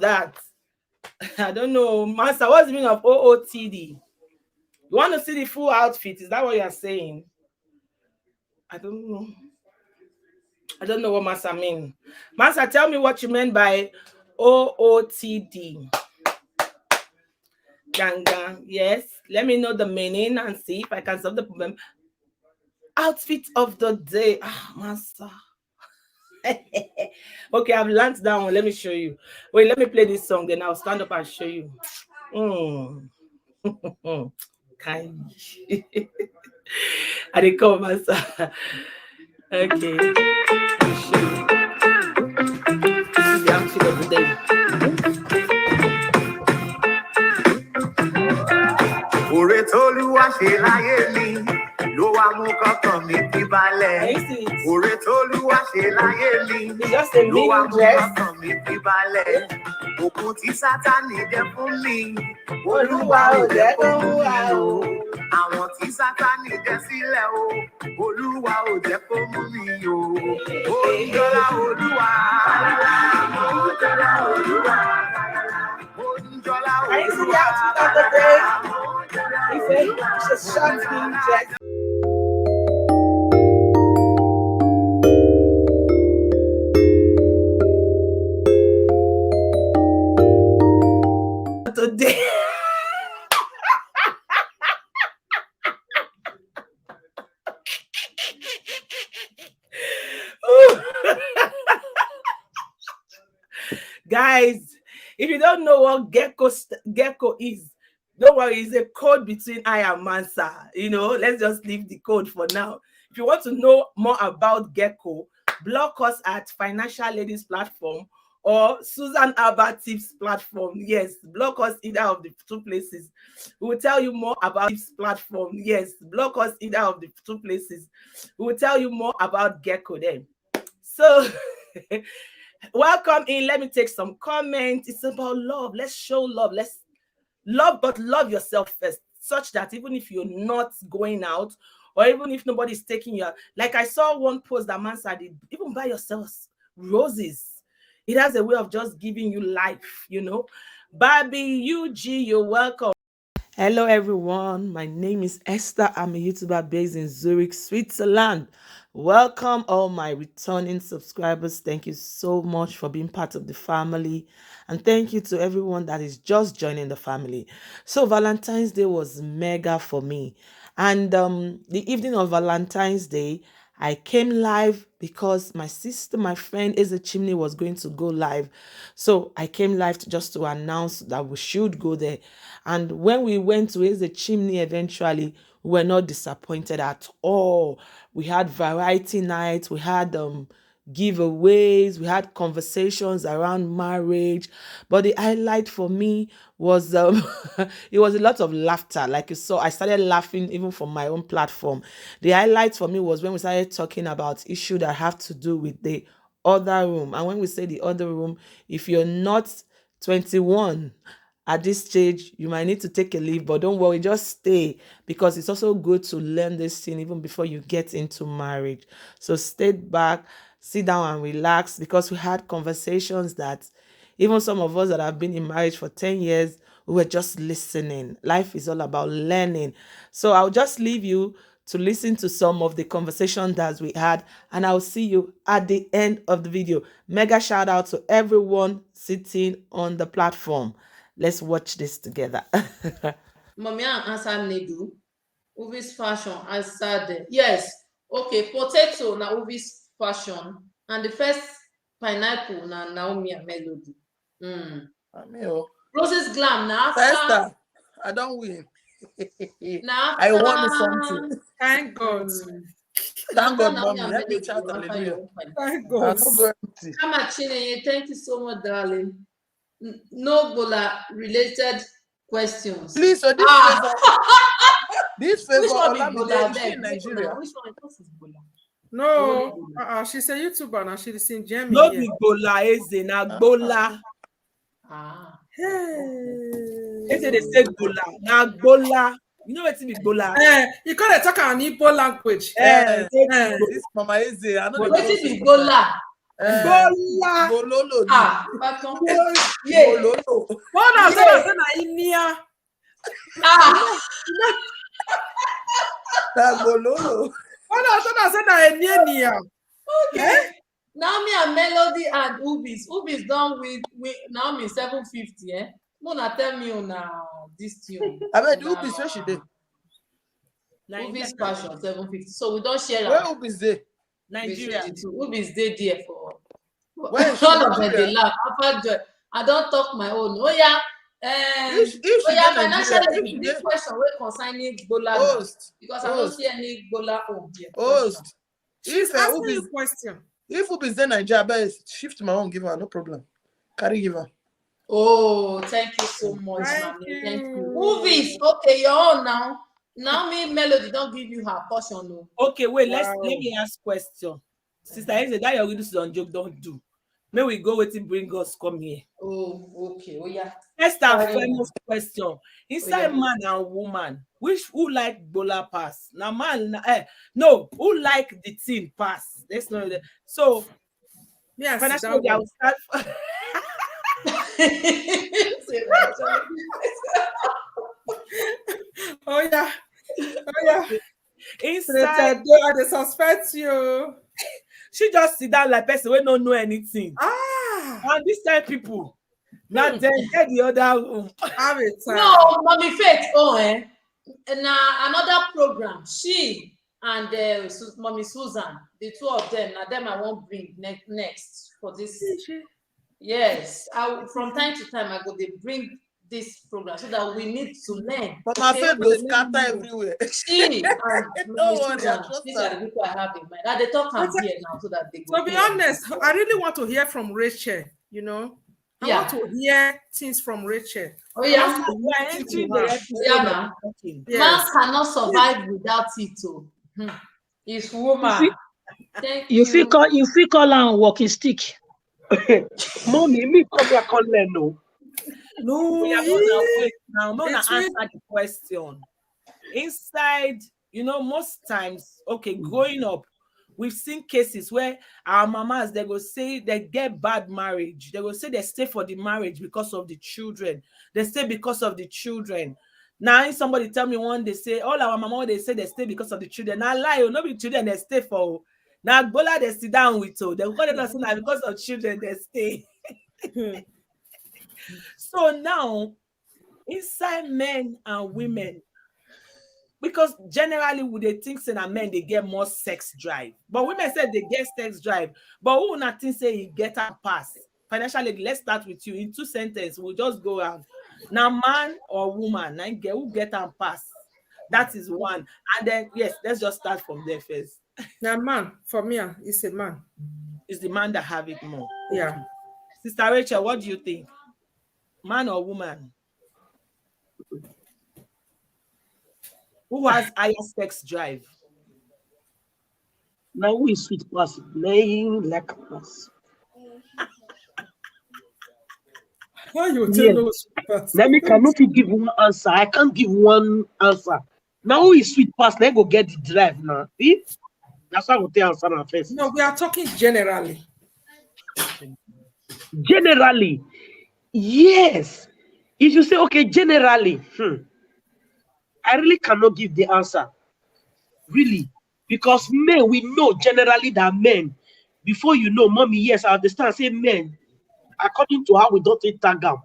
that. I don't know. Master, what's the meaning of OOTD? You want to see the full outfit? Is that what you're saying? I don't know. I don't know what Master mean. Master, tell me what you meant by OOTD. Gang. Yes. Let me know the meaning and see if I can solve the problem. Outfit of the day. Ah, Master. Okay, I've learned that one. Let me show you. Wait, let me play this song, then I'll stand up and show you. Kind. I did come, Master. Okay. Let me show you. This is the outfit of the day. Ore t'Olúwa ṣe láyé mi ló wá mú kọ́kàn mi fi balẹ̀. Ore t'Olúwa ṣe láyé mi ló wá mú kọ́kàn mi fi balẹ̀. Òkun tí Sátánì dẹ fún mi, Olúwa ò jẹ́ kó mú mi o. Àwọn tí Sátánì dẹ sílẹ̀ o, Olúwa ò jẹ́ kó mú mi o. Ó ń jọlá Olúwa, ó ń jọlá Olúwa, ó ń jọlá Olúwa. He said, just shut me, Jack. Today. Guys, if you don't know what gecko is, don't worry, it's a code between I and Mansa. You know, let's just leave the code for now. If you want to know more about Gecko, block us at Financial Ladies platform or SusanHerbalTips platform. Yes, block us either of the two places. We will tell you more about Tips platform. Yes, block us either of the two places. We will tell you more about Gecko then. So, welcome in. Let me take some comments. It's about love. Let's show love. Let's love, but love yourself first, such that even if you're not going out, or even if nobody's taking you out, like I saw one post that man said, even buy yourselves roses. It has a way of just giving you life, you know. Barbie UG, you're welcome. Hello everyone, my name is Esther. I'm a YouTuber based in Zurich, Switzerland. Welcome all my returning subscribers. Thank you so much for being part of the family, and thank you to everyone that is just joining the family. So Valentine's Day was mega for me, and the evening of Valentine's Day I came live because my sister, my friend Eze Chimney was going to go live. So I came live just to announce that we should go there. And when we went to Eze Chimney eventually, we were not disappointed at all. We had variety nights, we had giveaways, we had conversations around marriage, but the highlight for me was it was a lot of laughter. Like you saw, I started laughing even from my own platform. The highlight for me was when we started talking about issues that have to do with the other room. And when we say the other room, if you're not 21 at this stage, you might need to take a leave, but don't worry, just stay, because it's also good to learn this thing even before you get into marriage. So stay back, sit down and relax, because we had conversations that even some of us that have been in marriage for 10 years, we were just listening. Life is all about learning. So I'll just leave you to listen to some of the conversations that we had, and I'll see you at the end of the video. Mega shout out to everyone sitting on the platform. Let's watch this together. Mommy answer Nedu. Uvi's fashion answered yes. Okay, potato na Uvi's fashion, and the first pineapple na Naomi and Melody. Rose's glam na Esther, I don't win. na I won something. Thank God. Thank God, mommy. Let me chat hallelujah. Thank God. Thank you so much, darling. No Bola related questions. Please, so this favor, Which one be Olamide, Bola is she in Nigeria? Which one is Bola? No, she's a YouTuber now. She's in Germany. No be Bola Eze, na Gbola. Eze they say Gbola, na Gbola. You know what's in Gbola? You can't talk an Igbo language. This Mama Eze, I know What is Gbola? Bola. Bololo. Baton. Yeah. Bololo. Bona say na Inia. Bololo. Bona say na Enia. Okay. Naomi and Melody and Ubis done with Naomi 750. Mona tell me on this tune. I mean, Ubis where she did. Ubis fashion 750. So we don't share. Where Ubis there? Nigeria. Ubis there for. Where is all of them they laugh. I don't talk my own. Oh yeah. Financially, this question will concerning Bola host, because I don't see any Bola home here. Host. She's asking you a question. If Ubis then Nigeria, best shift my own, give her no problem. Carry give her. Oh, thank you so much, Mami. Thank you. Ubis, okay, you're on now. Now me Melody don't give you her portion. No. Okay, wait, let me ask question. Sister Eze, that you're going to do on joke, don't do. May we go wait and bring us come here. Oh, okay. Oh, yeah. First and foremost question. Inside man and woman, who like Bola pass? Now man, no, who like the team pass? Let's know that. So, yes, financially, I will start. Oh yeah. Inside, they suspect you. She just sit down like person we don't know anything. And this time people. Now then get the other room. No, Mommy Faith. Now another program. She and Mommy Susan, the two of them. Now them I won't bring next for this. Yes, from time to time I go they bring this program so that we need to learn. But my friend will scatter everywhere. She and Susan, these are the people I have in mind. They talk and hear now so that they go. To be honest, I really want to hear from Rachel. You know. I want to hear things from Rachel. Oh yeah, man cannot survive without it too. It's woman. You feel call on walking stick. Mommy, me come here, can't learn no. No, now I'm gonna answer the question. Inside, most times, okay, growing up, we've seen cases where our mamas, they go say they get bad marriage. They go say they stay for the marriage because of the children. They stay because of the children. Now, somebody tell me one, they say, all our mama, they say they stay because of the children. Now, lie, no be children, they stay for. Now, Bola, they sit down with you. They go to because of children, they stay. So now, inside men and women, because generally would they think that men they get more sex drive, but women said they get sex drive. But who not think say he get a pass financially? Let's start with you in 2 sentences. We'll just go around. Now, man or woman, who get a pass? That is one. And then yes, let's just start from there first. Now, man, for me, it's a man. It's the man that have it more. Yeah. Sister Rachel, what do you think? Man or woman? Who has higher sex drive? Now who is sweet pass? Playing like a pass. Why you tell those pass? Let me cannot give one answer. I can't give one answer. Now who is sweet pass? Let go get the drive now. See? That's why we tell answer now first. No, we are talking generally. Generally, yes. If you say okay, generally, I really cannot give the answer. Really. Because men, we know generally that men, before mommy, yes, I understand. Say men, according to how we don't tag them,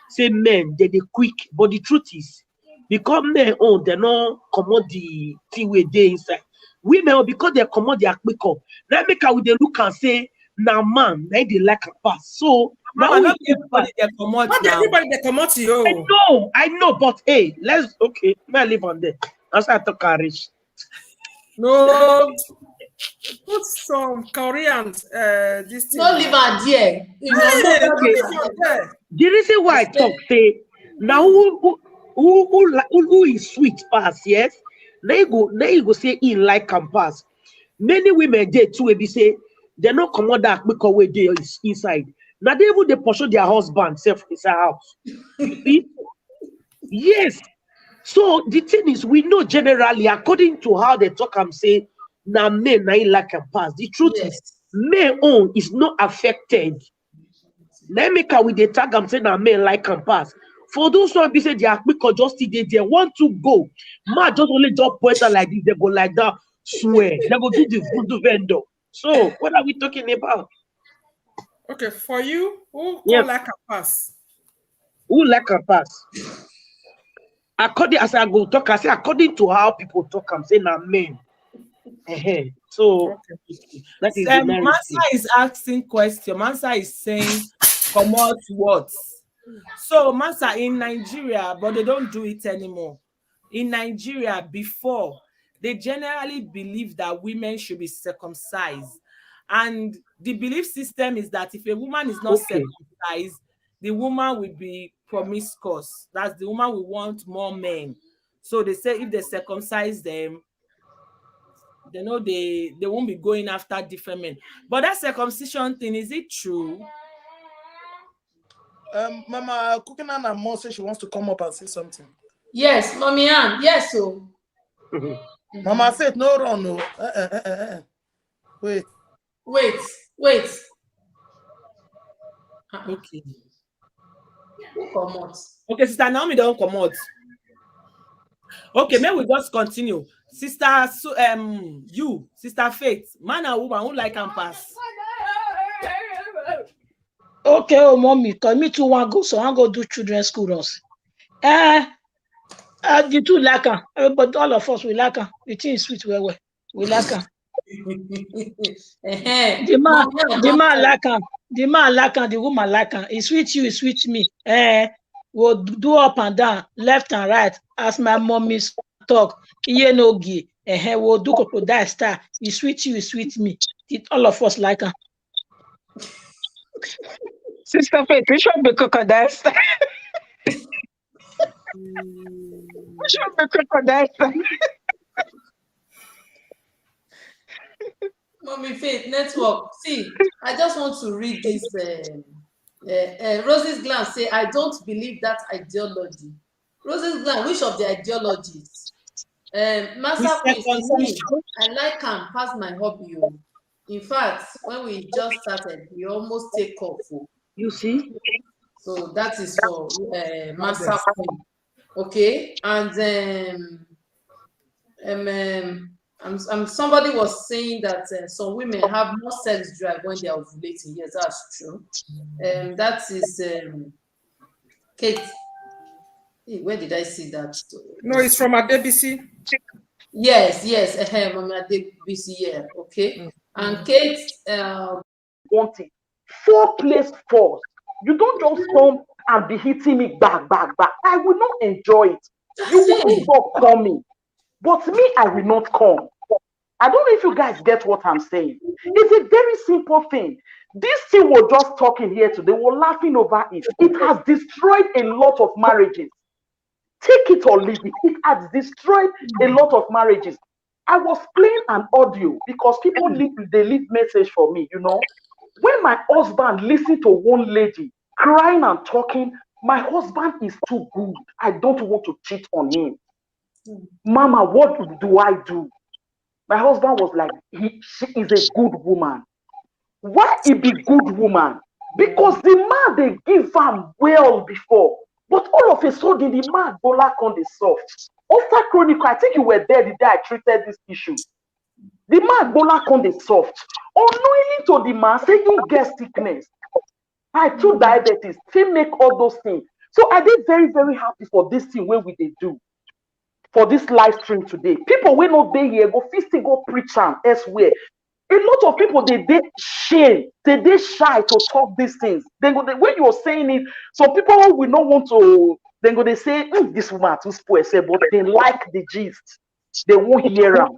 say men, they quick. But the truth is, because men they not commode the thing where they inside. Women, because they commode their quick up. Let me with the look and say, now man, they like a pass. So now not everybody they commode. Not everybody they commode to you. I know, but hey, may I live on there. That's why I talk courage. No, put some Korean this thing. Don't leave her there. The reason why I talk say now who is sweet pass, yes? Now you go say in like can pass. Many women they too be say they not commode that quick away there is inside. Now they even they pursue their husband self inside house. See? Yes. So the thing is, we know generally, according to how they talk and say, now men na like a pass. The truth is, male own is not affected. Let me can with the tag I'm saying that male like can pass. For those who be say they are quick or just they want to go. Man just only drop pointer like this, they go like that, swear. They go do the voodoo vendor. So what are we talking about? Okay, for you, who call like a pass? Who like a pass? According as I go talk, I say according to how people talk, I'm saying I'm men. So that is the narrative. Mansa is asking question. Mansa is saying, come out what? So Mansa in Nigeria, but they don't do it anymore. In Nigeria, before, they generally believe that women should be circumcised. And the belief system is that if a woman is not circumcised, the woman will be promiscuous. That's the woman will want more men. So they say if they circumcise them, they know they won't be going after different men. But that circumcision thing, is it true? Mama Cooking and Mom says she wants to come up and say something. Yes, Mommy Ann. Yes, so. Mama Faith, no run, no. Wait. Okay. Who come out? Okay, Sister Naomi don't come out. Okay, may we just continue. Sister, you, Sister Faith, man and woman who like and pass. Okay, oh mommy, cause me too want go, so I go do children's school runs. The two like her, but all of us we like her. The thing is sweet well. We like her. The man like her. The man like her, the woman like her. It's sweet you, it's sweet me. We'll do up and down, left and right. As my mommy talk, we'll do crocodile style. It's sweet you, it's sweet me. All of us like her. Sister Faith, we should be crocodile style. We should be crocodile style. Mommy Faith, network. See, I just want to read this. Rosie's glance say, I don't believe that ideology. Rosie's glance, which of the ideologies? Master Queen, I like and pass my hobby. In fact, when we just started, we almost take off. You see? So that is for Master Queen. Okay, and somebody was saying that some women have more sex drive when they are ovulating. Yes, that's true. That is Kate. Hey, where did I see that? No, it's from Adebisi. Yes, from Adebisi. Yeah, okay. And Kate wanting 4 place force. You don't just come and be hitting me back. I will not enjoy it. You will stop coming. But me, I will not come. I don't know if you guys get what I'm saying. It's a very simple thing. This thing we're just talking here today, we're laughing over it. It has destroyed a lot of marriages. Take it or leave it. It has destroyed a lot of marriages. I was playing an audio because people leave message for me, you know. When my husband listened to one lady crying and talking, my husband is too good. I don't want to cheat on him. Mama, what do I do? My husband was like, she is a good woman. Why he be good woman? Because the man they give am well before. But all of a sudden, the man go like on the soft. After Chronicle, I think you were there the day I treated this issue. The man go like on the soft. Unknowingly to the man, say he gets sickness. I too diabetes, still make all those things. So I did very, very happy for this thing where we they do. For this live stream today. People will not be here, go still go preach and elsewhere. A lot of people they shame, they shy to talk these things. Then go when you're saying it, so people will not want to. Then go they say this woman too spoil, but they like the gist. They won't hear them.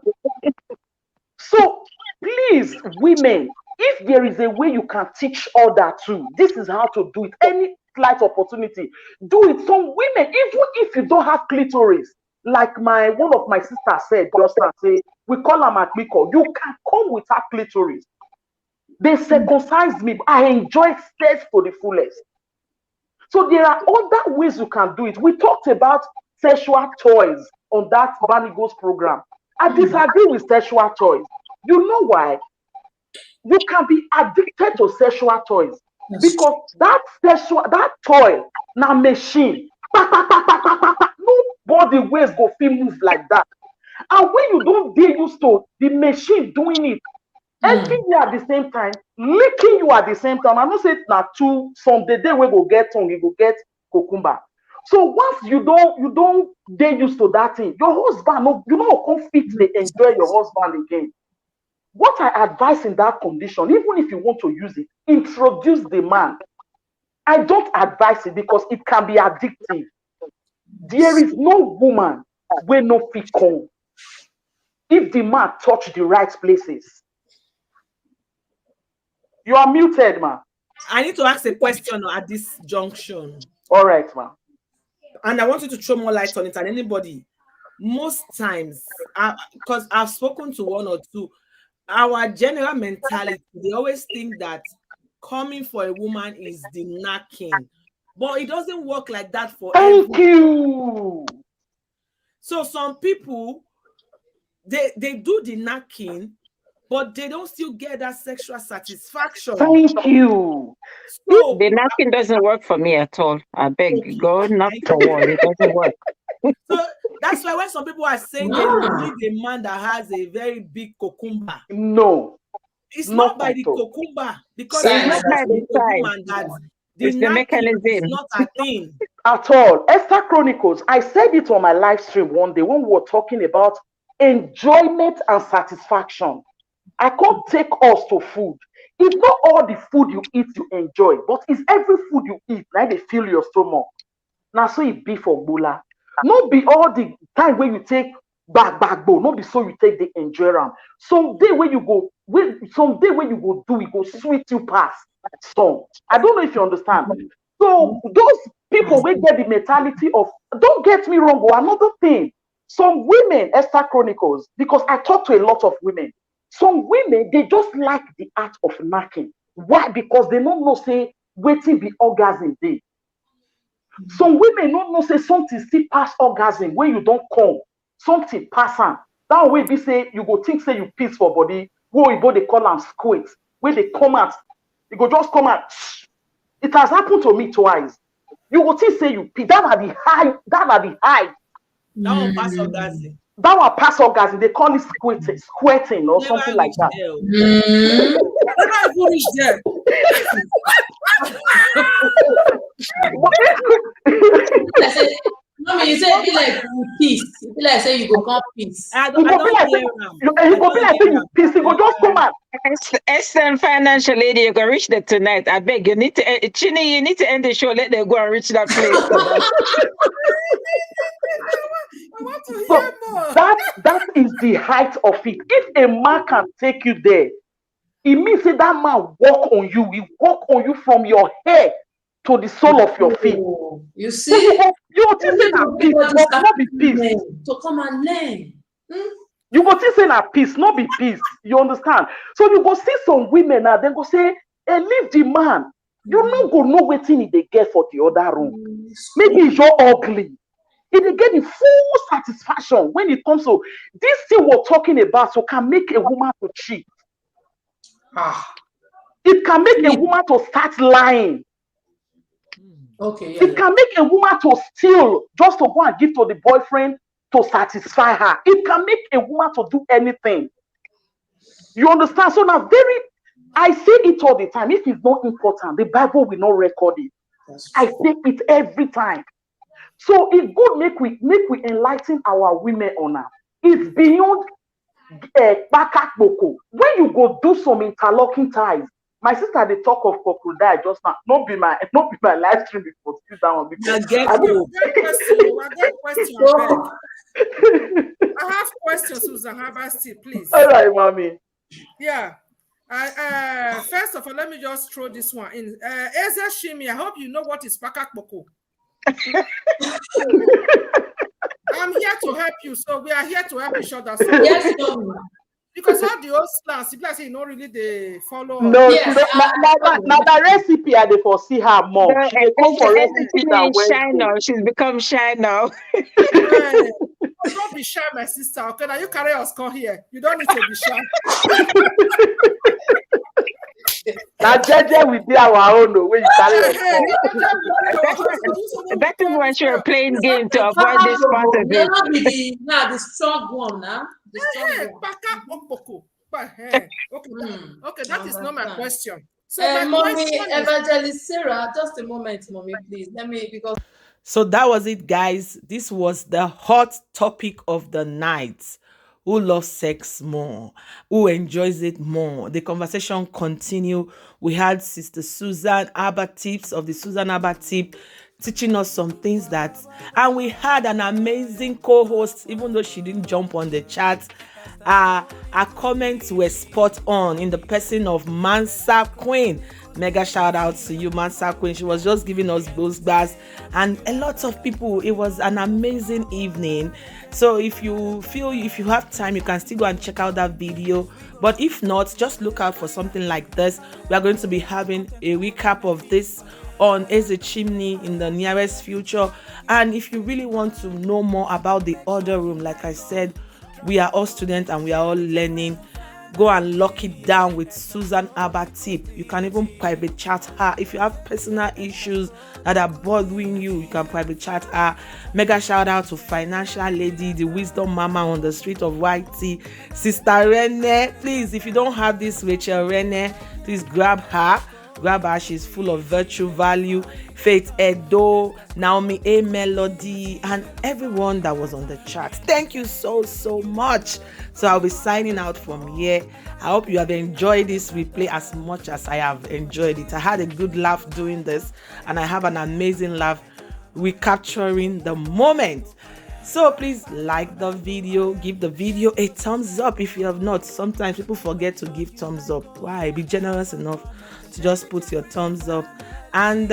So please, women, if there is a way you can teach other too, this is how to do it. Any slight opportunity, do it. Some women, even if you don't have clitoris, like one of my sisters said just now, say we call them at Miko. You can come without clitoris. They circumcised me. I enjoy sex to the fullest. So there are other ways you can do it. We talked about sexual toys on that Barney Ghost program. I disagree with sexual toys. You know why? you can be addicted to sexual toys because that toy now machine. Nobody ways go feel move like that. And when you don't get used to the machine doing it, envy you at the same time, licking you at the same time. I know say na two from the day we go get tongue, you go get cucumber. So once you don't get used to that thing, your husband, you know, come fit they enjoy your husband again. What I advise in that condition, even if you want to use it, introduce the man. I don't advise it because it can be addictive. There is no woman where no fit come if the man touch the right places. You are muted, man. I need to ask a question at this junction. All right, man. And I want you to throw more light on it. And anybody, most times, because I've spoken to one or two, our general mentality, they always think that coming for a woman is the knacking. But it doesn't work like that for Thank you. So some people, they do the knacking, but they don't still get that sexual satisfaction. Thank you. So, the knacking doesn't work for me at all. I beg, go knock the wall. It doesn't work. So that's why when some people are saying they need a man that has a very big cucumber. No. It's not by the cucumber, because it's not by the woman that it's the mechanism. Is not a thing. At all. Esther Chronicles, I said it on my live stream one day when we were talking about enjoyment and satisfaction. I can't take us to food. It's not all the food you eat you enjoy, but it's every food you eat, like they fill your stomach. Now, so it be for bula. Not be all the time when you take backbone, not be so you take the enjoy them. Someday when you go do it, go sweet you past some. I don't know if you understand. So those people will get the mentality of, don't get me wrong, or another thing. Some women, Esther Chronicles, because I talk to a lot of women. Some women, they just like the art of knacking. Why? Because they don't know, say, waiting be orgasm day. Some women don't know, say, something still pass orgasm when you don't come. Something pass on. That way be say, you go think, say, you piss for body. Go, they call them squid. When they come out, you go just come out. It has happened to me twice. You go think, say, you piss. That are the high. That one pass orgasm. That one pass orgasm. They call it squirting or something like that. You say it be like peace. It be like say you go come peace. You go be like you peace. You go just come out. Excellent financial lady, you go reach there tonight. I beg you need to Chini, you need to end the show. Let them go and reach that place. I want to hear more. That is the height of it. If a man can take you there, it means that man walk on you. He walk on you from your head to the sole of your feet. You see, you go think say na peace, but not be peace. To come and learn. You go think say na peace, not be peace. You understand? So you go see some women now, then go say, hey, leave the man. You no go know wetin they get for the other room. Maybe you're ugly. If they get the full satisfaction when it comes to this thing we're talking about, so can make a woman to cheat. It can make a woman to start lying. Okay. It can make a woman to steal just to go and give to the boyfriend to satisfy her. It can make a woman to do anything. You understand? So now I say it all the time. If it's not important, the Bible will not record it. I say it every time. So it's good make we enlighten our women on that. It's beyond bakak boko. When you go do some interlocking ties, my sister they talk of crocodile just now. Not be my live stream before that one. I have questions, SusanHerbalTips, please. All right, mommy. Yeah. First of all, let me just throw this one in. Eze Shimi, I hope you know what is bakak boko. I'm here to help you, so we are here to help each other. So yes, because all the old slangs, people are saying, really they follow. No, yes, now the recipe I dey foresee her more. No, she go for recipe that shy now. She's become shy now. Don't be shy, my sister. Okay, now you carry us come here. You don't need to be shy. Now, Jeje will be our own when you carry your phone. That is when you're playing game to It's avoid this part of may it. not be the strong one, huh? The strong one. Paka okpoko. Okay, okay, that is not my Understand. question. So my Mommy, question is, Evangelist Sarah, just a moment, mommy, please. Let me, because So that was it, guys. This was the hot topic of the night. Who loves sex more? Who enjoys it more? The conversation continue. We had Sister SusanHerbalTips of the SusanHerbalTip teaching us some things and we had an amazing co-host, even though she didn't jump on the chat. Our comments were spot on in the person of Mansa Queen. Mega shout out to you, Mansa Queen. She was just giving us those bars and a lot of people. It was an amazing evening. So if you have time, you can still go and check out that video. But if not, just look out for something like this. We are going to be having a recap of this on Eze Chimney in the nearest future. And if you really want to know more about the other room, like I said, we are all students and we are all learning. Go and lock it down with SusanHerbalTip. You can even private chat her. If you have personal issues that are bothering you, you can private chat her. Mega shout out to Financial Lady, the Wisdom Mama on the street of YT, Sister Rene. Please, if you don't have this Rachel Rene, please grab her. She's full of virtue, value. Faith Edo, Naomi A Melody, and everyone that was on the chat. Thank you so much. So I'll be signing out from here. I hope you have enjoyed this replay as much as I have enjoyed it. I had a good laugh doing this, and I have an amazing laugh recapturing the moment. So please like the video, give the video a thumbs up if you have not. Sometimes people forget to give thumbs up. Why? Be generous enough to just put your thumbs up and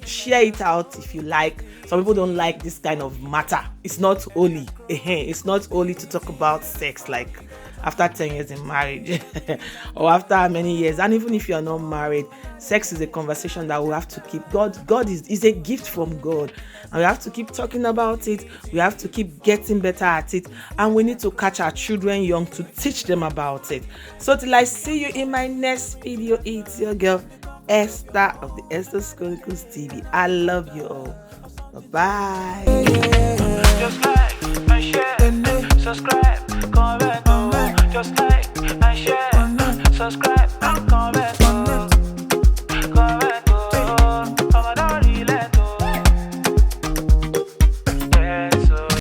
share it out if you like. Some people don't like this kind of matter. It's not holy. It's not holy to talk about sex like after 10 years in marriage or after many years. And even if you are not married, sex is a conversation that we have to keep. God is a gift from God, and we have to keep talking about it. We have to keep getting better at it, and we need to catch our children young to teach them about it. So till I see you in my next video, it's your girl Esther of the Esther's Chronicles TV. I love you all. Bye. Just like and share, subscribe.